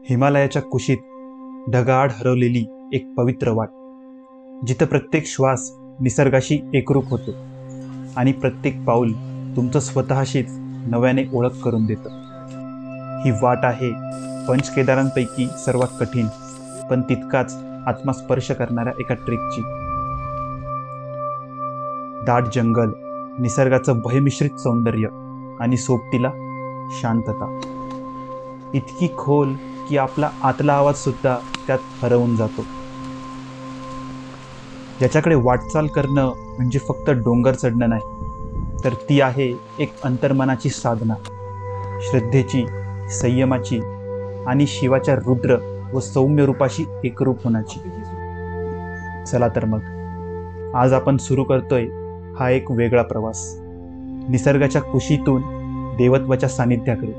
हिमालयाच्या कुशीत ढगाआड हरवलेली एक पवित्र वाट, जिथं प्रत्येक श्वास निसर्गाशी एकरूप होतो आणि प्रत्येक पाऊल तुमचं स्वतःशीच नव्याने ओळख करून देतं. ही वाट आहे पंचकेदारांपैकी सर्वात कठीण पण तितकाच आत्मस्पर्श करणाऱ्या एका ट्रेकची. दाट जंगल, निसर्गाचं भयमिश्रित सौंदर्य आणि सोबतीला शांतता, इतकी खोल की आपला आतला आवाज सुद्धा त्यात हरवून जातो. ज्याच्याकडे वाटचाल करणं म्हणजे फक्त डोंगर चढणं नाही, तर ती आहे एक अंतर्मनाची साधना, श्रद्धेची, संयमाची आणि शिवाच्या रुद्र व सौम्य रूपाशी एकरूप होण्याची. चला तर मग आज आपण सुरू करतोय हा एक वेगळा प्रवास, निसर्गाच्या कुशीतून देवत्वाच्या सानिध्याकडे.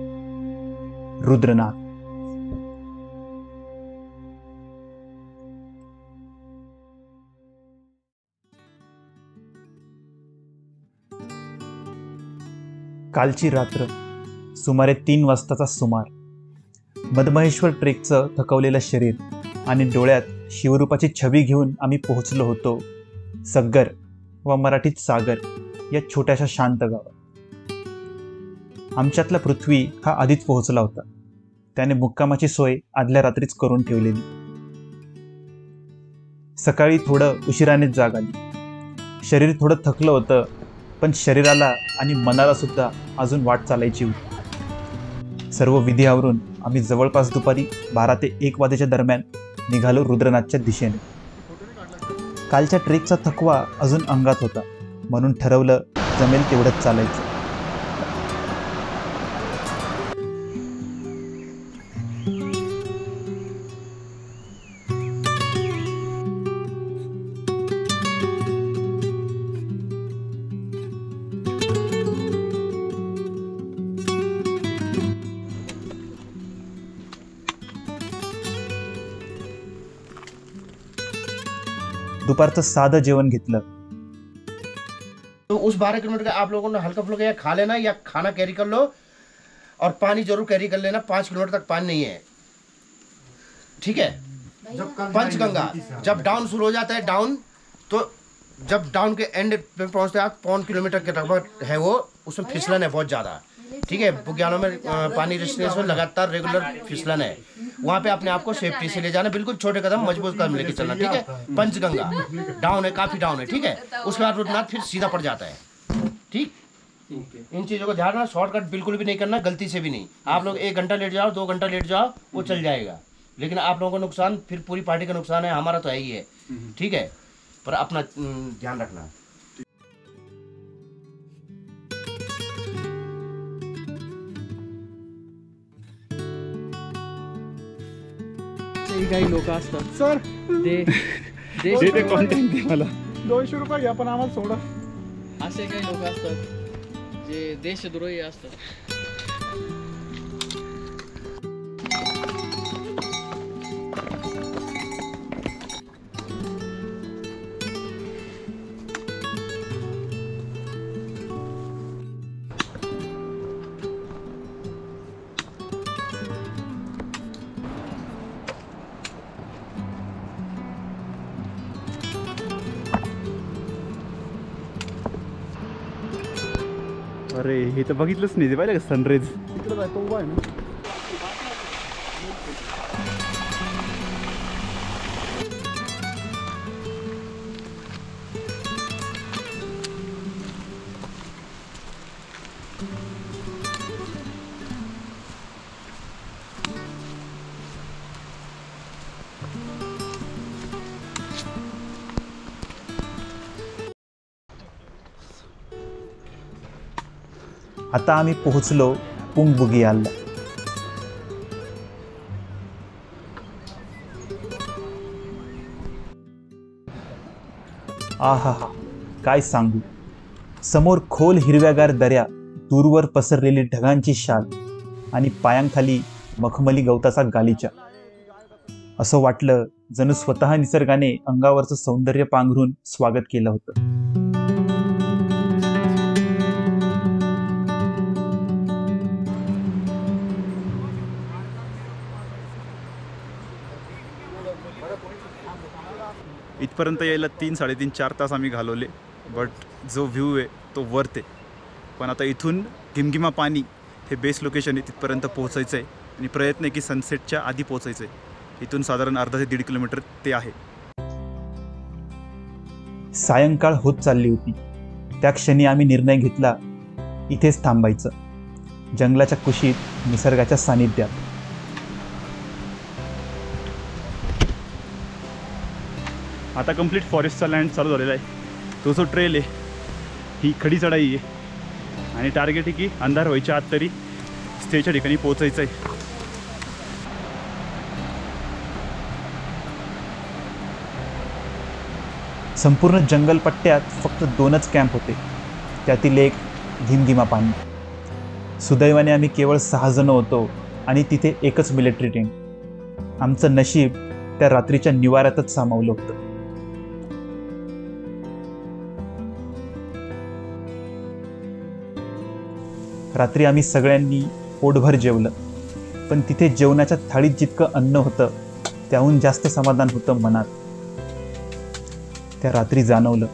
रुद्रनाथ. कालची रात्र, सुमारे 3 वाजताचा सुमार. मधमहेश्वर ट्रेकचं थकवलेलं शरीर आणि डोळ्यात शिवरूपाची छवी घेऊन आम्ही पोहोचलो होतो सग्गर व मराठीत सागर या छोट्याशा शांत गावात. आमच्यातला पृथ्वी हा आधीच पोहोचला होता. त्याने मुक्कामाची सोय आदल्या रात्रीच करून ठेवलेली. सकाळी थोडं उशिरानेच जाग आली. शरीर थोडं थकलं होतं, पण शरीराला आणि मनाला सुद्धा अजून वाट चालायची होती. सर्व विधी आवरून आम्ही जवळपास दुपारी 12 ते 1 वाजेच्या दरम्यान निघालो रुद्रनाथच्या दिशेने. कालच्या ट्रेकचा थकवा अजून अंगात होता, म्हणून ठरवलं जमेल तेवढंच चालायचं. दुपारचं साधं जेवण घेतलं. तो उस 12 किलोमीटर का आप लोगों ने हल्का फुल्का या खा लेना या खाना कैरी कर लो, और पानी जरूर कैरी कर लेना. 5 किलोमीटर तक पानी नहीं है, ठीक है. पंचगंगा जब डाउन शुरू हो जाता है, डाउन तो जब डाउन के एंड पे पहुंचते आप 1.5 किलोमीटर के लगभग है वो, उसमें फिसलन है बहुत ज़्यादा, ठीक है. बुग्यानों में पानी रिसनेस में लगातार रेगुलर फिसलन है. वहाँ पे अपने आप को सेफ्टी से ले जाना, बिल्कुल छोटे कदम मजबूत कदम लेके चलना, ठीक है. पंचगंगा डाउन है, काफ़ी डाउन है, ठीक है. उसके बाद रुद्रनाथ फिर सीधा पड़ जाता है, ठीक. इन चीज़ों को ध्यान रखना. शॉर्टकट बिल्कुल भी नहीं करना, गलती से भी नहीं. आप लोग 1 घंटा लेट जाओ, 2 घंटा लेट जाओ, वो चल जाएगा, लेकिन आप लोगों को नुकसान, फिर पूरी पार्टी का नुकसान है, हमारा तो है ही है, ठीक है. पर अपना ध्यान रखना. काही लोक असतात सर, दे कॉन्टेंट दे मला. 200 रुपये घ्या, पण आम्हाला सोडा. असे काही लोक असतात जे देशद्रोही असतात. अरे हे तर बघितलंच नाही, ते पाहिलं का सनराईज. इकडे जायचं उभा आहे ना. आता आम्ही पोहोचलो पुंगबुगियालला. आहा हा, काय सांगू. समोर खोल हिरव्यागार दऱ्या, दूरवर पसरलेली ढगांची शाल आणि पायांखाली मखमली गवताचा गालिचा. असं वाटलं जणू स्वतः निसर्गाने अंगावरचं सौंदर्य पांघरून स्वागत केलं होतं. इथपर्यंत यायला 3-3.5 4 तास आम्ही घालवले, बट जो व्ह्यू आहे तो वर्थ आहे. पण आता इथून घिमघिमा पाणी हे बेस लोकेशन आहे, तिथपर्यंत पोहोचायचं आहे आणि प्रयत्न आहे की सनसेटच्या आधी पोहोचायचं आहे. इथून साधारण अर्धा ते 1.5 किलोमीटर ते आहे. सायंकाळ होत चालली होती. त्या क्षणी आम्ही निर्णय घेतला इथेच थांबायचं, जंगलाच्या कुशीत, निसर्गाच्या सानिध्यात. आता कंप्लीट फॉरेस्टचा लँड चालू झालेला आहे. तो जो ट्रेल आहे ही खडी चढाई आहे आणि टार्गेट आहे की अंधार व्हायच्या आत तरी स्टेच्या ठिकाणी पोहोचायचं आहे. संपूर्ण जंगलपट्ट्यात फक्त 2च कॅम्प होते, त्यातील एक घिमघिमा पाणी. सुदैवाने आम्ही केवळ 6 जण होतो आणि तिथे एकच मिलिटरी टेंट. आमचं नशीब त्या रात्रीच्या निवाऱ्यातच सामावलं होतं. रात्री आम्ही सगळ्यांनी पोटभर जेवलं, पण तिथे जेवणाच्या थाळीत जितकं अन्न होतं त्याहून जास्त समाधान होतं मनात. त्या रात्री जाणवलं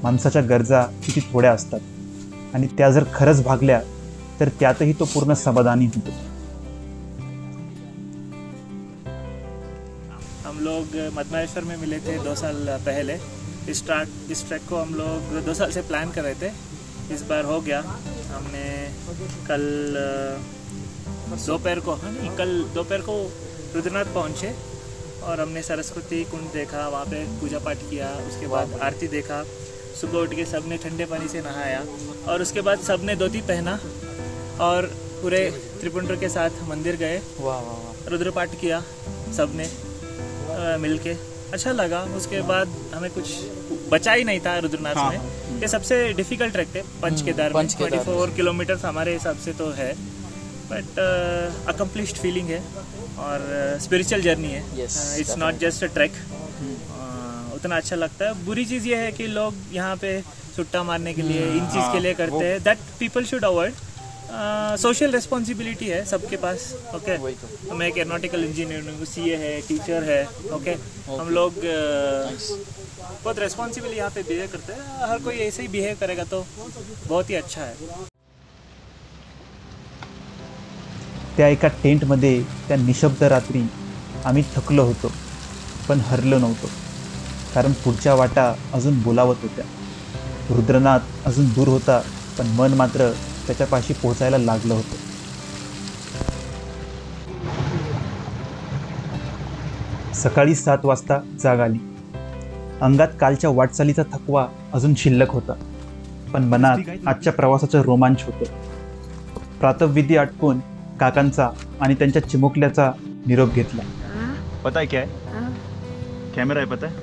माणसाच्या गरजा किती थोड्या असतात आणि त्या जर खरंच भागल्या तर त्यातही तो पूर्ण समाधानी होतो. हम लोग मदमाहेश्वर में मिले थे 2 साल पहले. इस ट्रैक को हम लोग 2 साल से प्लान कर रहे थे. इस बार हो गया. हमने कल दोपहर को रुद्रनाथ पहुँचे और हमने सरस्वती कुंड देखा, वहाँ पे पूजा पाठ किया. उसके बाद आरती देखा. सुबह उठ के सब ने ठंडे पानी से नहाया और उसके बाद सब ने धोती पहना और पूरे त्रिपुंडर के साथ मंदिर गए. रुद्र पाठ किया सब ने मिल के. अच्छा लगा. उसके बाद हमें कुछ बचा ही नहीं था रुद्रनाथ में. ये सबसे डिफिकल्ट ट्रैक थे पंच केदार में. 24 किलोमीटर हमारे हिसाब से तो है, बट अकम्प्लिश्ड फीलिंग है और स्पिरिचुअल जर्नी है. It's not just a track. उतना अच्छा लगता है. बुरी चीज़ ये है कि लोग यहाँ पे सुट्टा मारने के लिए इन चीज़ के लिए करते हैं. That people should avoid. Social responsibility है सबके पास. ओके, मैं एक एरोनॉटिकल इंजीनियर हूँ, सीए है, टीचर है. ओके, हम लोग बहुत रिस्पॉन्सिबली यहाँ पे बिहेव करते हैं. हर कोई ऐसे ही बिहेव करेगा तो बहुत ही अच्छा है. त्या एका टेंटमध्ये त्या निशब्द रात्री आम्ही थकलो होतो, पण हरलो नव्हतो, कारण पुढच्या वाटा अजून बोलावत होत्या. रुद्रनाथ अजून दूर होता, पण मन मात्र त्याच्यापाशी पोहोचायला लागलं होतं. सकाळी 7 वाजता जाग आली. अंगात कालच्या वाटचालीचा थकवा अजून शिल्लक होता, पण मनात आजच्या प्रवासाचं रोमांच होतं. प्रातःविधी आटपून काकांचा आणि त्यांच्या चिमुकल्याचा निरोप घेतला. पता है क्या है? कैमरा है पता है?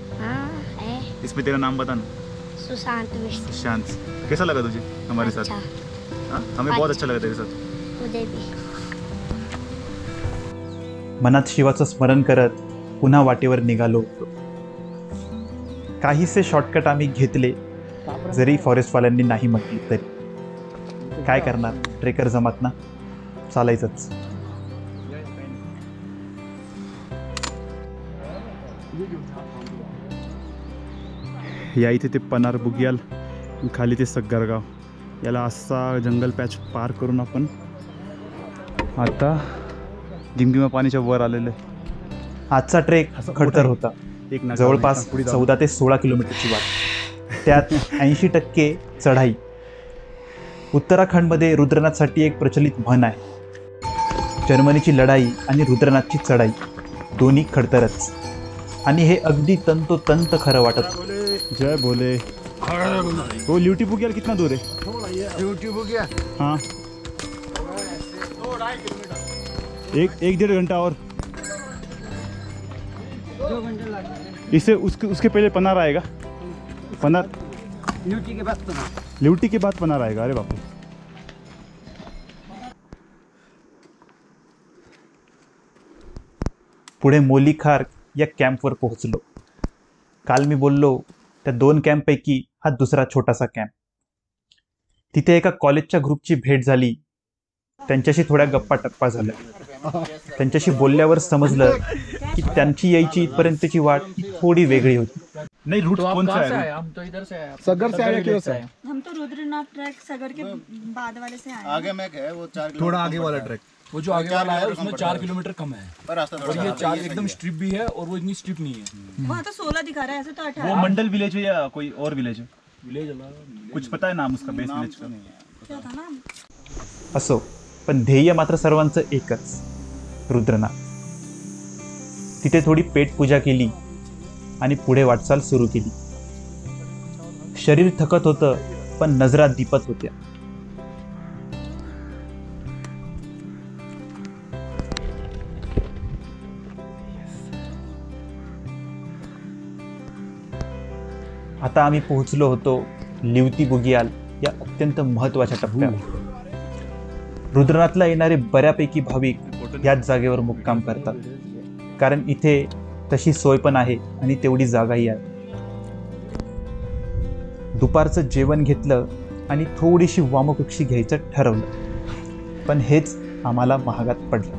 इसमें तेरा नाम बता ना. सुशांत मिश्र. शांत. कैसा लगा तुझे हमारे साथ? हाँ, हमें बहुत अच्छा लगा तेरे साथ. मुझे भी. मनात शिवाचं स्मरण करत पुन्हा वाटेवर निघालो होतो. काहीसे शॉर्टकट आम्ही घेतले, जरी फॉरेस्टवाल्यांनी नाही म्हटली तरी. काय करणार, ट्रेकर जमात ना, चालायचंच. या इथे ते पनार बुग्याल, खाली ते सग्गरगाव. याला असा जंगल पॅच पार करून आपण आता घिमघिमा पाण्याच्या वर आलेलं आहे. आजचा ट्रेक खडतर होता. जवळपास 14 ते 16 किलोमीटरची वाट, त्यात 80% चढाई. उत्तराखंडमध्ये रुद्रनाथसाठी एक प्रचलित म्हण आहे, जर्मनीची लढाई आणि रुद्रनाथची चढाई दोन्ही खडतरच. आणि हे अगदी तंतोतंत खरं वाटत. जय भोले. वो ल्यूटी बुग्याल कितना दूर है? ड्यूटी हो गया. हाँ, 1-1.5 घंटा और. 2 घंटे लगेंगे. इससे उसके पहले पनार आएगा. पनार ड्यूटी के बाद तो ना. ल्यूटी के बाद पनार आएगा. अरे बाप रे. पुढे मोलीखार या कॅम्पवर पोहोचलो. काल मी बोललो त्या 2 कॅम्पपैकी हा दुसरा छोटासा कॅम्प. तिथे एका कॉलेजच्या ग्रुपची भेट झाली त्यांच्याशी थोड्या गप्पा टप्पा झाल्या. त्यांच्याशी बोलल्यावर समजलं की त्यांची यायची इथपर्यंतची वाट थोडी वेगळी होती. नहीं रूट तो आप कौन सा कहाँ से है आए? हम तो इधर से आए. सगर से आए, village क्यों से से? आए. हम तो रुद्रनाथ ट्रैक सगर के बाद वाले से आए हैं। आगे में है वो 4 थोड़ा आगे वाला ट्रैक वो जो आगे वाला है उसमें 4 किलोमीटर कम है पर रास्ता और ये 4 एकदम स्ट्रिप भी है और वो इतनी स्ट्रिप नहीं है. वहाँ तो 16 दिखा रहा है, ऐसे तो वो 18 मंडल विलेज है या कोई और विलेज है? विलेज कुछ पता है नाम उसका बेस विलेज का? क्या था ना। असो, पण ध्येय मात्र सर्वांचं एकच, रुद्रनाथ. तिथे थोडी पेटपूजा केली आणि पुढे वाटचाल सुरू केली. शरीर थकत होतं, पण नजरा दिपत होत्या. आता आम्ही पोहोचलो होतो लिवती बुगियाल या अत्यंत महत्त्वाच्या टप्प्यावर. रुद्रनाथला येणारे बऱ्यापैकी भाविक याच जागेवर मुक्काम करतात, कारण इथे तशी सोय पण आहे आणि तेवढी जागाही आहे. दुपारचं जेवण घेतलं आणि थोडीशी वामकुक्षी घ्यायचं ठरवलं, पण हेच आम्हाला महागात पडलं.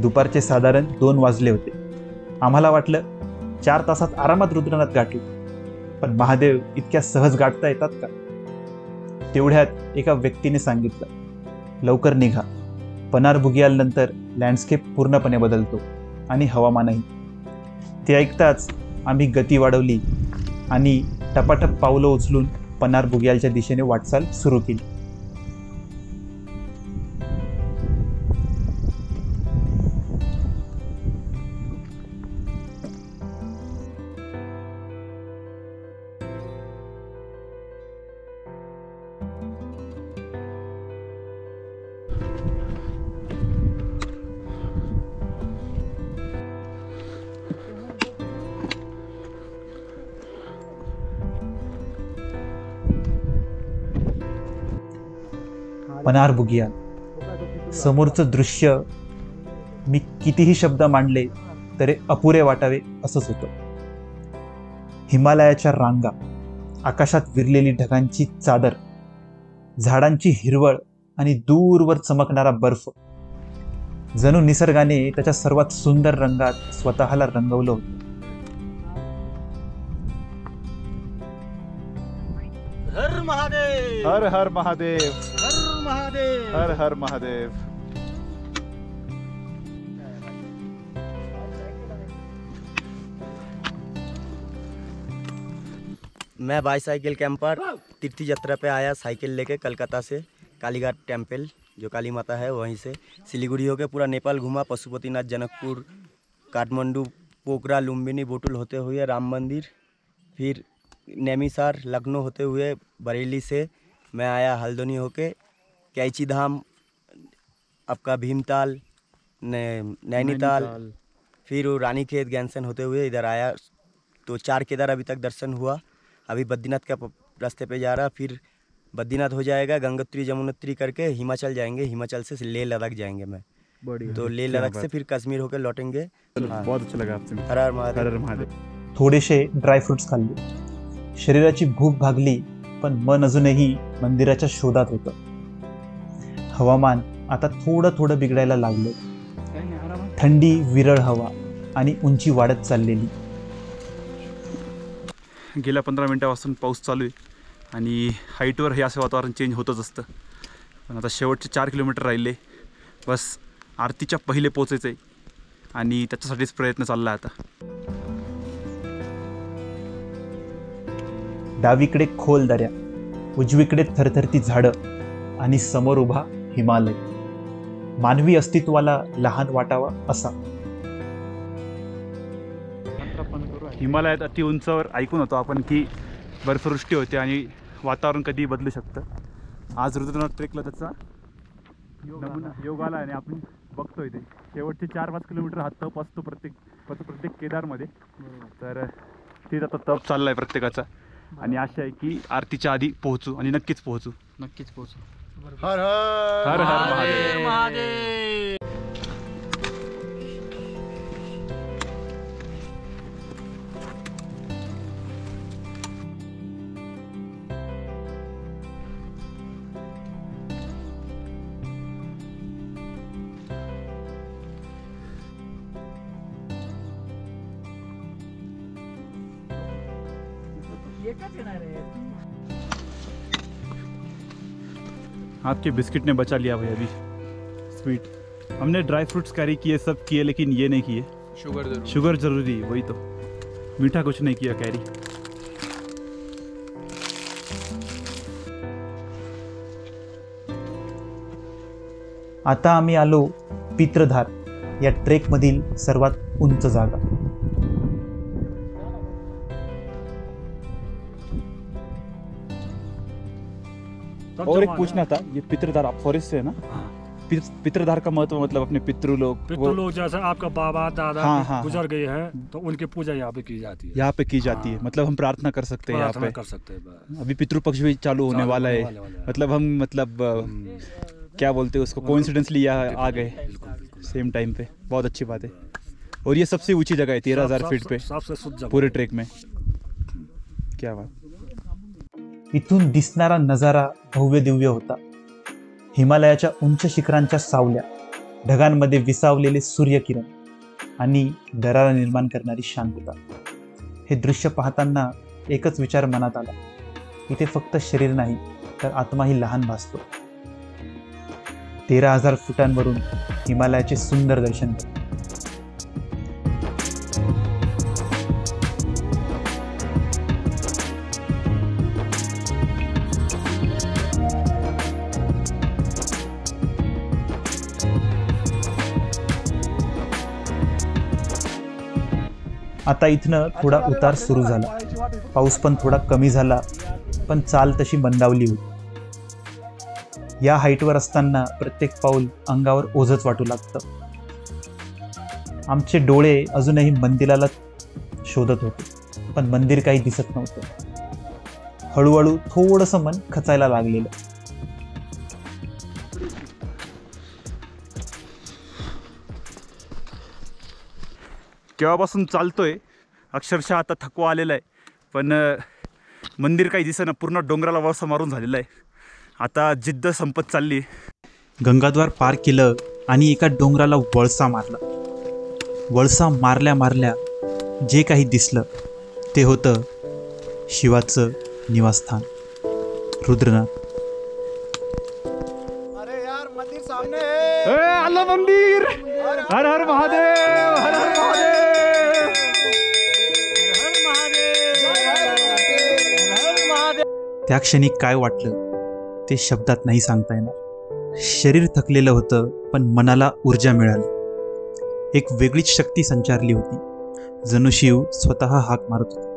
दुपारचे साधारण 2 वाजले होते. आम्हाला वाटलं 4 तासात आरामात रुद्रनाथ गाठू, पण महादेव इतक्या सहज गाठता येतात का? तेवढ्यात एका व्यक्तीने सांगितलं, लवकर निघा, पनार बुगियाल नंतर लँडस्केप पूर्णपणे बदलतो आणि हवामानही. ते ऐकताच आम्ही गती वाढवली आणि टपाटप पावलं उचलून पनार बुगियालच्या दिशेने वाटचाल सुरू केली. पनार बुगियाल. समोरचं दृश्य मी कितीही शब्द मांडले तरी अपुरे वाटावे असंच होतं. हिमालयाच्या रांगा, आकाशात विरलेली ढगांची चादर, झाडांची हिरवळ आणि दूरवर चमकणारा बर्फ. जणू निसर्गाने त्याच्या सर्वात सुंदर रंगात स्वतःला रंगवलं होतं. हर हर महादेव, हर हर महादेव. मैं बाईसाइकिल कैंपर तीर्थी यात्रा पे आया साइकिल लेके कलकत्ता से कालीघाट टेम्पल जो काली माता है वहीं से सिलीगुड़ी होके पूरा नेपाल घूमा, पशुपतिनाथ, जनकपुर, काठमांडू, पोखरा, लुम्बिनी, बोटुल होते हुए राम मंदिर, फिर नैमीसार, लखनऊ होते हुए बरेली से मैं आया हल्द्वानी होके कैची धाम, आपका भीमताल, नैनीताल, फिर वो रानीखेत, गैंसन होते हुए इधर आया. तो 4 केदार अभी तक दर्शन हुआ. अभी बद्रीनाथ का रास्ते पे जा रहा, फिर बद्रीनाथ हो जाएगा, गंगोत्री जमुनोत्री करके हिमाचल जाएंगे, हिमाचल से लेह लद्दाख जाएंगे. मैं तो लेह लद्दाख से फिर कश्मीर होकर लौटेंगे. बहुत अच्छा लगा आपसे. हर हर महादेव. हर हर महादेव. थोडेसे ड्रायफ्रुट्स खाल्ले. शरीराची भूक भागली, पण मन अजूनही मंदिराच्या शोधात होतं. हवामान आता थोडं थोडं बिघडायला लागलं. थंडी, विरळ हवा आणि उंची वाढत चाललेली. गेल्या 15 मिनिटापासून पाऊस चालू आहे आणि हाईटवर हे असं वातावरण चेंज होतच असतं. पण आता शेवटचे 4 किलोमीटर राहिले. बस आरतीच्या पहिले पोचायचं आहे आणि त्याच्यासाठीच प्रयत्न चालला आहे आता. डावीकडे खोल दऱ्या, उजवीकडे थरथरती झाडं आणि समोर उभा हिमालय. मानवी अस्तित्वाला लहान वाटावा असा. हिमालयात अति उंचावर ऐकून होतो आपण की बर्फवृष्टी होते आणि वातावरण कधी बदलू शकतं. आज रुद्रनाथ ट्रेकला त्याचा नमुना योग आला आणि आपण बघतोय ते शेवटचे 4-5 किलोमीटर हा तप असतो प्रत्येक केदारमध्ये. तर तेच आता तप चालला आहे प्रत्येकाचा आणि आशा आहे की आरतीच्या आधी पोहोचू आणि नक्कीच पोहोचू. हर हर हर हर महादेव. आपके बिस्किट ने बचा लिया भाई अभी स्वीट। हमने ड्राई फ्रूट्स कैरी किए, सब किए, लेकिन ये नहीं किए शुगर जरूरी, वही तो मीठा कुछ नहीं किया कैरी। आता आम्ही आलो पित्रधार या ट्रेकमधील सर्वात उंच जागा। और एक पूछना था, ये पित्रधार आप फॉरेस्ट से है ना? पित्रधार का महत्व मतलब अपने पितृ लोग जैसे आपका बाबा दादा हाँ, गुजर गए हैं तो उनकी पूजा यहाँ पे की जाती है। यहाँ पे की जाती है, मतलब हम प्रार्थना कर सकते हैं यहाँ पे। कर सकते हैं। अभी पितृपक्ष भी चालू होने वाला है, मतलब हम क्या बोलते हैं उसको, कोइंसिडेंसली यहाँ आ गए सेम टाइम पे। बहुत अच्छी बात है। और ये सबसे ऊंची जगह है 13,000 फीट पे पूरे ट्रेक में। क्या बात। इथून दिसणारा नजारा भव्य दिव्य होता। हिमालयाच्या उंच शिखरांच्या सावल्या, ढगांमध्ये विसावलेले सूर्यकिरण आणि दरारा निर्माण करणारी शांतता। हे दृश्य पाहताना एकच विचार मनात आला, इथे फक्त शरीर नाही तर आत्माही लहान भासतो। 13,000 फुटांवरून हिमालयाचे सुंदर दर्शन करतो। आता इथनं थोडा उतार सुरू झाला, पाऊस पण थोडा कमी झाला, पण चाल तशी मंदावली होती। या हाईटवर असताना प्रत्येक पाऊल अंगावर ओझच वाटू लागतं। आमचे डोळे अजूनही मंदिराला शोधत होते, पण मंदिर काही दिसत नव्हतं। हळूहळू थोडंसं मन खचायला लागलेलं। केव्हापासून चालतोय, अक्षरशः आता थकवा आलेला आहे, पण मंदिर काही दिसेना, पूर्ण डोंगराला वळसा मारून झालेला आहे। आता जिद्द संपत चालली। गंगाद्वार पार केलं आणि एका डोंगराला वळसा मारला। वळसा मारल्या मारल्या जे काही दिसलं ते होतं शिवाचं निवासस्थान रुद्रनाथ। अरे यार मंदिर सामने है। आलं मंदिर। हर हर महादेव, हर हर महादेव, हर महादेव, हर महादेव। त्या क्षणी काय वाटलं ते शब्दात नाही सांगता येणार। शरीर थकलेलं होतं, पण मनाला ऊर्जा मिळाली। एक वेगळीच शक्ती संचारली होती, जणू शिव स्वतः हाक मारत होता।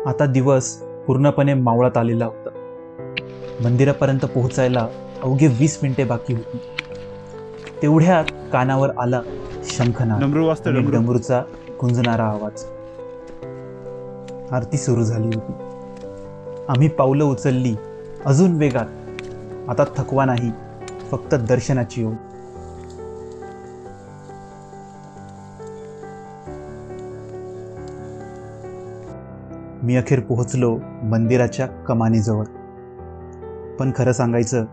आता दिवस पूर्णपणे मावळत आलेला होता। मंदिरापर्यंत पोहोचायला अवघे 20 मिनिटे बाकी होती। तेवढ्यात कानावर आला शंखनाद आणि डमरूचा गुंजणारा आवाज। आरती सुरू झाली होती। आम्ही पावलं उचलली अजून वेगात। आता थकवा नाही, फक्त दर्शनाची ओढ। मी अखेर पोहोचलो मंदिराच्या कमानीजवळ। पण खरं सांगायचं,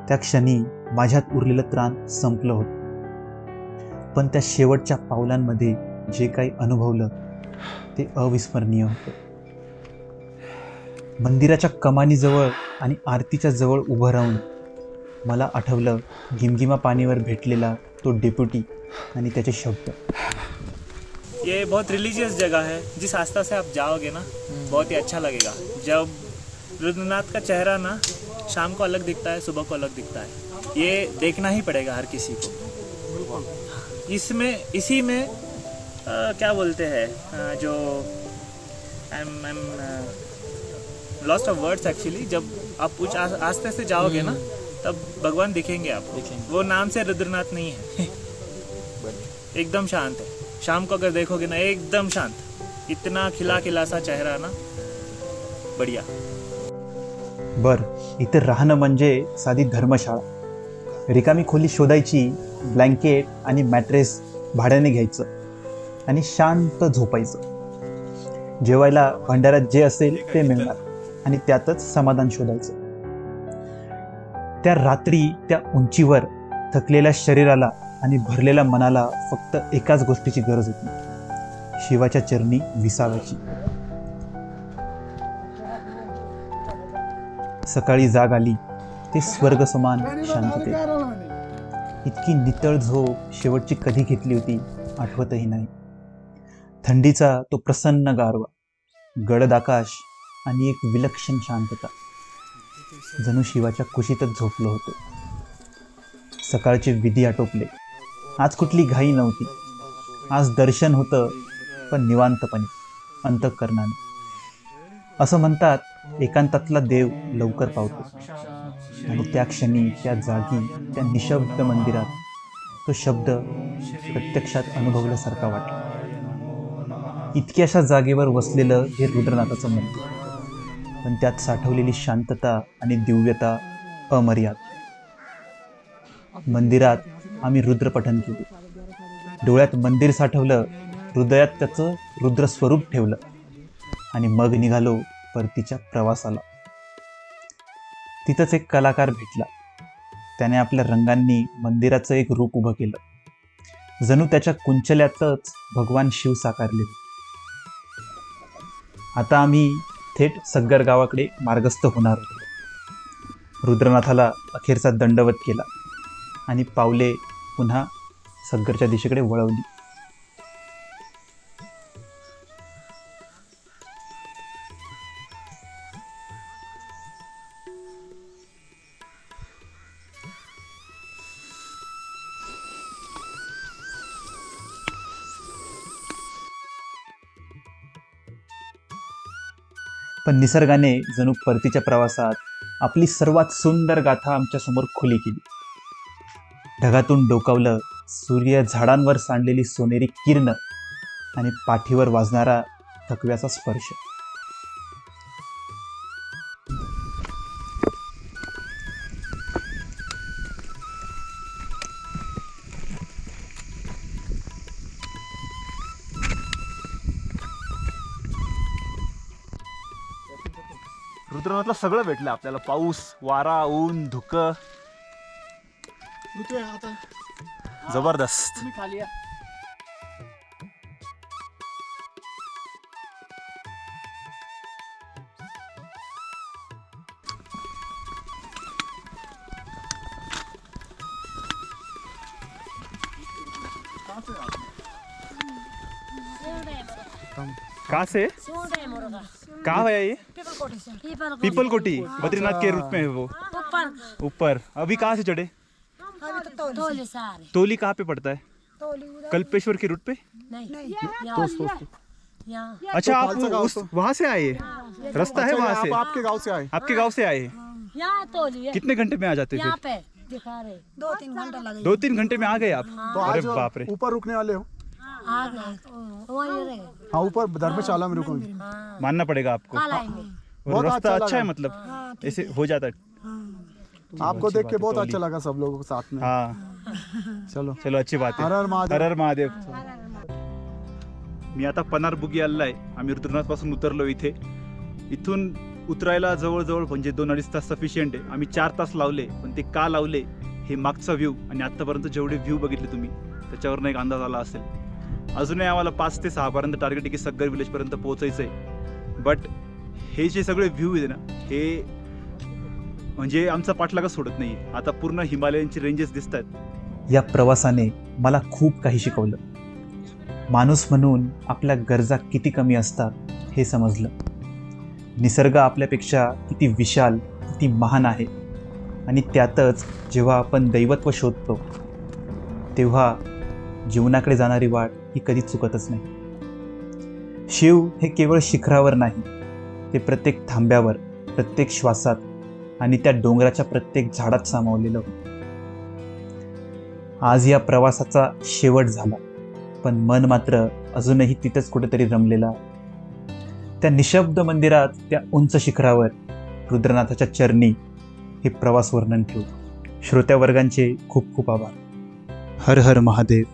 त्या क्षणी माझ्यात उरलेलं त्राण संपलं होतं। पण त्या शेवटच्या पावलांमध्ये जे काही अनुभवलं ते अविस्मरणीय होतं। मंदिराच्या कमानीजवळ आणि आरतीच्या जवळ उभं राहून मला आठवलं गिमगिमा पानीवर भेटलेला तो डेप्युटी आणि त्याचे शब्द। ये बहुत रिलीजियस जगह है, जिस आस्था से आप जाओगे ना बहुत ही अच्छा लगेगा। जब रुद्रनाथ का चेहरा ना शाम को अलग दिखता है, सुबह को अलग दिखता है। ये देखना ही पड़ेगा हर किसी को। इसी में क्या बोलते हैं, जो I am lost of words actually. जब आप कुछ आस्ते से जाओगे ना तब भगवान दिखेंगे आपको। वो नाम से रुद्रनाथ नहीं है, एकदम शांत है। शाम को अगर देखोगे ना एकदम शांत, इतना खिला खिला सा चेहरा ना, बढ़िया। बर, इथे राहणं म्हणजे साधी धर्मशाळा। रिकामी खोली शोधायची, ब्लँकेट आणि मॅट्रेस भाड्याने घ्यायचं आणि शांत झोपायचं। जेवायला भंडाऱ्यात जे असेल ते मिळणार आणि त्यातच समाधान शोधायचं। त्या रात्री त्या उंचीवर थकलेल्या शरीराला आणि भरलेल्या मनाला फक्त एकाच गोष्टीची गरज होती, शिवाच्या चरणी विसाव्याची. सकाळी जाग आली ते स्वर्ग समान शांतते. इतकी नितळ झोप शेवटची कधी घेतली होती आठवतही नाही. थंडीचा तो प्रसन्न गारवा, गडद आकाश आणि एक विलक्षण शांतता. जणू शिवाच्या कुशीतच झोपलो होतो. सकाळचे विधी आटोपले. आज कुठली घाई नव्हती. आज दर्शन होतं, पण निवांतपणे, अंतःकरणाने. असं म्हणतात एकांतातला देव लवकर पावतो. आणि त्या क्षणी, त्या जागी, त्या निशब्द मंदिरात तो शब्द प्रत्यक्षात अनुभवल्यासारखा वाटला. इतक्याशा जागेवर वसलेलं हे रुद्रनाथाचं मंदिर, पण त्यात साठवलेली शांतता आणि दिव्यता अमर्याद. मंदिरात आम्ही रुद्रपठण केले. डोळ्यात मंदिर साठवलं, हृदयात त्याचं रुद्र स्वरूप ठेवलं आणि मग निघालो परतीच्या प्रवासाला. तिथंच एक कलाकार भेटला. त्याने आपल्या रंगांनी मंदिराचं एक रूप उभं केलं. जणू त्याच्या कुंचल्यातच भगवान शिव साकारले. आता आम्ही थेट सग्गर गावाकडे मार्गस्थ होणार होतो. रुद्रनाथाला अखेरचा दंडवत केला आणि पावले पुन्हा सग्गरच्या दिशेकडे वळवली. पण निसर्गाने जणू परतीच्या प्रवासात आपली सर्वात सुंदर गाथा आमच्यासमोर खुली केली. ढगातून डोकावलं सूर्य, झाडांवर सांडलेली सोनेरी किरण आणि पाठीवर वाजणारा थकव्याचा स्पर्श. रुद्रनाथला सगळं भेटलं आपल्याला. पाऊस, वारा, ऊन, धुकं, जबरदस्त. तुम्ही खाली या. कहाँ से? कहाँ है ये? पीपल कोटी. बद्रीनाथ के रूट में है वो. ऊपर. अभी कहाँ से चढ़े? तोली कहाँ पे पड़ता है? कल्पेश्वर के रूट पे? अच्छा, आप वहाँ से आए? रास्ता है वहाँ से? आपके गांव से आए? आपके गांव से आए? कितने घंटे में आ जाते फिर? 2-3 घंटा लगेगा. 2-3 घंटे में आ गए आप? तो अरे आज बाप रे. ऊपर रुकने वाले हो? हाँ, ऊपर धर्मशाला में रुकोगे. मानना पड़ेगा आपको. बहुत रास्ता अच्छा है, लगा. मतलब ऐसे हो जाता है. आपको देख के बहुत अच्छा लगा सब लोगों के साथ में. हाँ, चलो चलो, अच्छी बात है. हर हर महादेव. हर हर महादेव. मी आता पनार बुगी आलाय. आम्ही रुद्रनाथ पासून उतरलो इथे. इथून उतरायला जवळजवळ म्हणजे 2-2.5 तास सफिशियंट आहे. आम्ही 4 तास लावले, पण ते का लावले हे मागचा व्ह्यू आणि आत्तापर्यंत जेवढे व्ह्यू बघितले तुम्ही त्याच्यावरनं एक अंदाज आला असेल. अजूनही आम्हाला 5 ते 6 पर्यंत टार्गेट आहे की सग्गर विलेजपर्यंत पोहोचायचं आहे. बट हे जे सगळे व्ह्यू आहे ना, हे म्हणजे आमचा पाठलागा सोडत नाही. आता पूर्ण हिमालयांची रेंजेस दिसत आहेत. या प्रवासाने मला खूप काही शिकवलं. माणूस म्हणून आपल्या गरजा किती कमी असतात हे समजलं. निसर्ग आपल्यापेक्षा किती विशाल, किती महान आहे. आणि त्यातच जेव्हा आपण दैवत्व शोधतो तेव्हा जीवनाकडे जाणारी वाट ही कधी चुकतच नाही. शिव हे केवळ शिखरावर नाही, ते प्रत्येक थांब्यावर, प्रत्येक श्वासात आणि त्या डोंगराच्या प्रत्येक झाडात सामावलेलं होतं. आज या प्रवासाचा शेवट झाला, पण मन मात्र अजूनही तिथंच कुठेतरी रमलेलं आहे. त्या निशब्द मंदिरात, त्या उंच शिखरावर, रुद्रनाथाच्या चरणी हे प्रवास वर्णन ठेवू. श्रोत्यावर्गांचे खूप खूप आभार. हर हर महादेव.